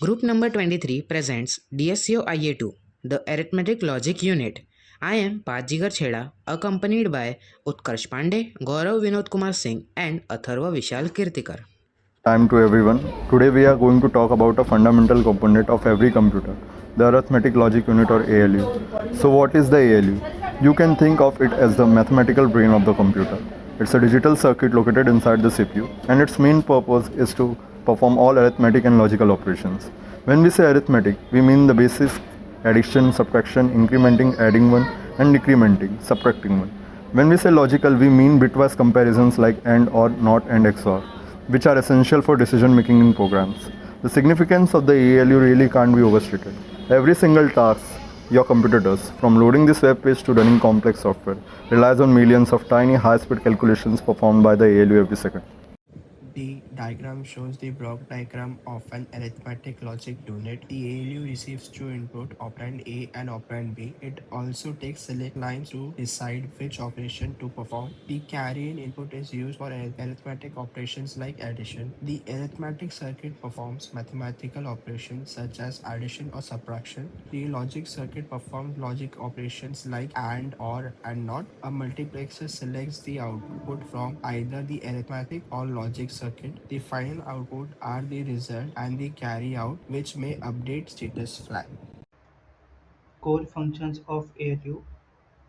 Group number 23 presents DSCO IA2, the Arithmetic Logic Unit. I am Pajigar Chheda, accompanied by Utkarsh Pandey, Gaurav Vinod Kumar Singh, and Atharva Vishal Kirtikar. Time to everyone. Today we are going to talk about a fundamental component of every computer, the arithmetic logic unit or ALU. So what is the ALU? You can think of it as the mathematical brain of the computer. It's a digital circuit located inside the CPU and its main purpose is to perform all arithmetic and logical operations. When we say arithmetic, we mean the basic addition, subtraction, incrementing, adding one and decrementing, subtracting one. When we say logical, we mean bitwise comparisons like AND or NOT and XOR, which are essential for decision making in programs. The significance of the ALU really can't be overstated. Every single task your computer does, from loading this web page to running complex software, relies on millions of tiny high-speed calculations performed by the ALU every second. The diagram shows the block diagram of an arithmetic logic unit. The ALU receives two input, operand A and operand B. It also takes select lines to decide which operation to perform. The carry-in input is used for arithmetic operations like addition. The arithmetic circuit performs mathematical operations such as addition or subtraction. The logic circuit performs logic operations like AND, OR, and NOT. A multiplexer selects the output from either the arithmetic or logic circuit. The final output are the result and the carry out, which may update status flag. Core functions of ALU.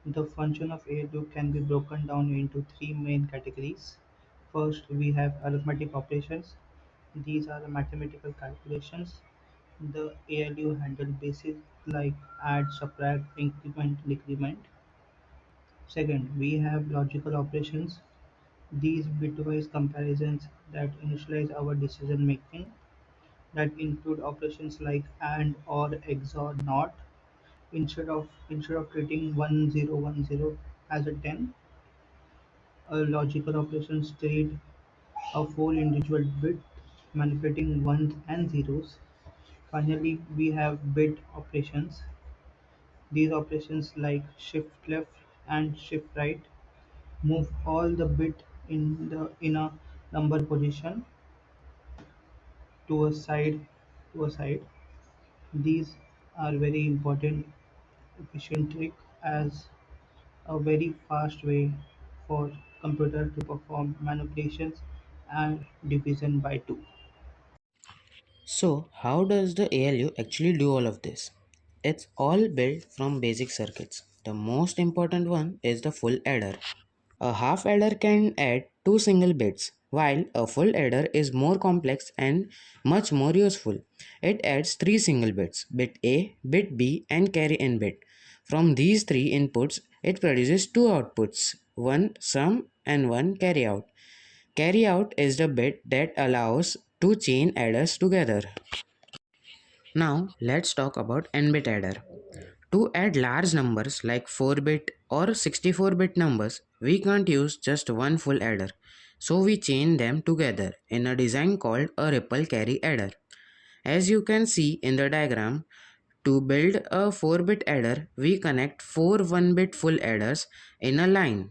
The function of ALU can be broken down into three main categories. First, we have arithmetic operations. These are the mathematical calculations. The ALU handle basic like add, subtract, increment, decrement. Second, we have logical operations. These bitwise comparisons that initialize our decision making, that include operations like AND, OR, XOR, NOT. Instead of treating 1010 as a 10, a logical operations treat a full individual bit manipulating ones and zeros. Finally, we have bit operations. These operations like shift left and shift right move all the bit in a number position to a side. These are very important efficient trick as a very fast way for computer to perform manipulations and division by 2. So, how does the ALU actually do all of this? It's all built from basic circuits. The most important one is the full adder. A half adder can add two single bits, while a full adder is more complex and much more useful. It adds three single bits, bit A, bit B, and carry in bit. From these three inputs, it produces two outputs, one sum and one carry out. Carry out is the bit that allows two chain adders together. Now let's talk about n-bit adder. To add large numbers like 4-bit or 64-bit numbers, we can't use just one full adder. So we chain them together in a design called a ripple carry adder. As you can see in the diagram, to build a 4-bit adder, we connect four 1-bit full adders in a line.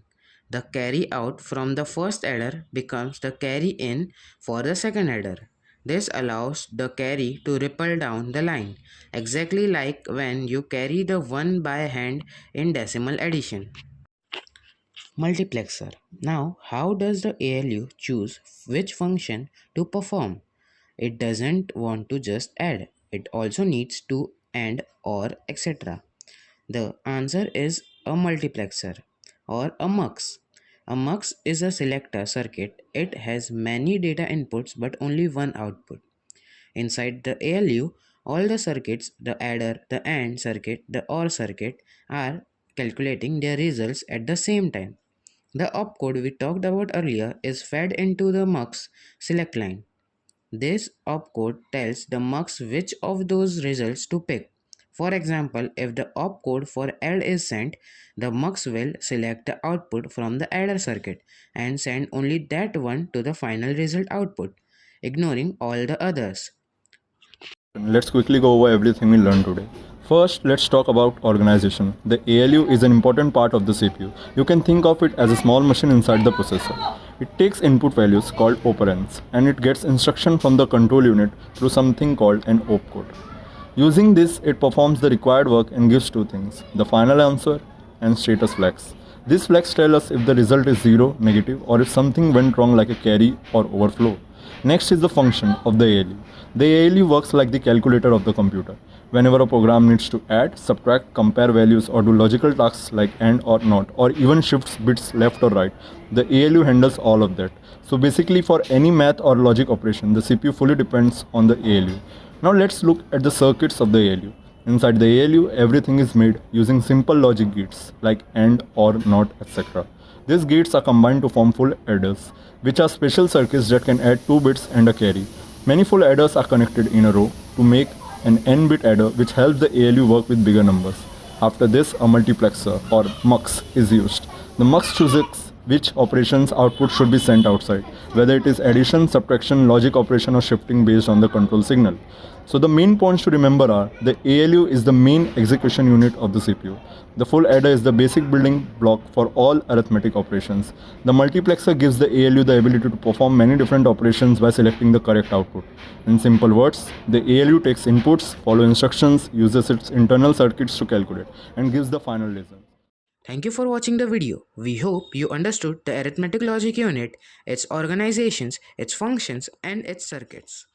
The carry out from the first adder becomes the carry in for the second adder. This allows the carry to ripple down the line, exactly like when you carry the 1 by hand in decimal addition. Multiplexer. Now, how does the ALU choose which function to perform? It doesn't want to just add, it also needs to AND, OR, etc. The answer is a multiplexer or a mux. A mux is a selector circuit. It has many data inputs but only one output. Inside the ALU, all the circuits, the adder, the AND circuit, the OR circuit, are calculating their results at the same time. The opcode we talked about earlier is fed into the mux select line. This opcode tells the mux which of those results to pick. For example, if the opcode for add is sent, the mux will select the output from the adder circuit and send only that one to the final result output, ignoring all the others. Let's quickly go over everything we learned today. First, let's talk about organization. The ALU is an important part of the CPU. You can think of it as a small machine inside the processor. It takes input values called operands and it gets instruction from the control unit through something called an opcode. Using this, it performs the required work and gives two things, the final answer and status flags. These flags tell us if the result is 0, negative, or if something went wrong like a carry or overflow. Next is the function of the ALU. The ALU works like the calculator of the computer. Whenever a program needs to add, subtract, compare values, or do logical tasks like AND or NOT, or even shifts bits left or right, the ALU handles all of that. So basically, for any math or logic operation, the CPU fully depends on the ALU. Now let's look at the circuits of the ALU. Inside the ALU, everything is made using simple logic gates like AND or NOT, etc. These gates are combined to form full adders, which are special circuits that can add 2 bits and a carry. Many full adders are connected in a row to make an n-bit adder which helps the ALU work with bigger numbers. After this, a multiplexer or MUX is used. The MUX chooses which operations output should be sent outside, whether it is addition, subtraction, logic operation or shifting based on the control signal. So the main points to remember are the ALU is the main execution unit of the CPU. The full adder is the basic building block for all arithmetic operations. The multiplexer gives the ALU the ability to perform many different operations by selecting the correct output. In simple words, the ALU takes inputs, follows instructions, uses its internal circuits to calculate, and gives the final result. Thank you for watching the video. We hope you understood the arithmetic logic unit, its organizations, its functions, and its circuits.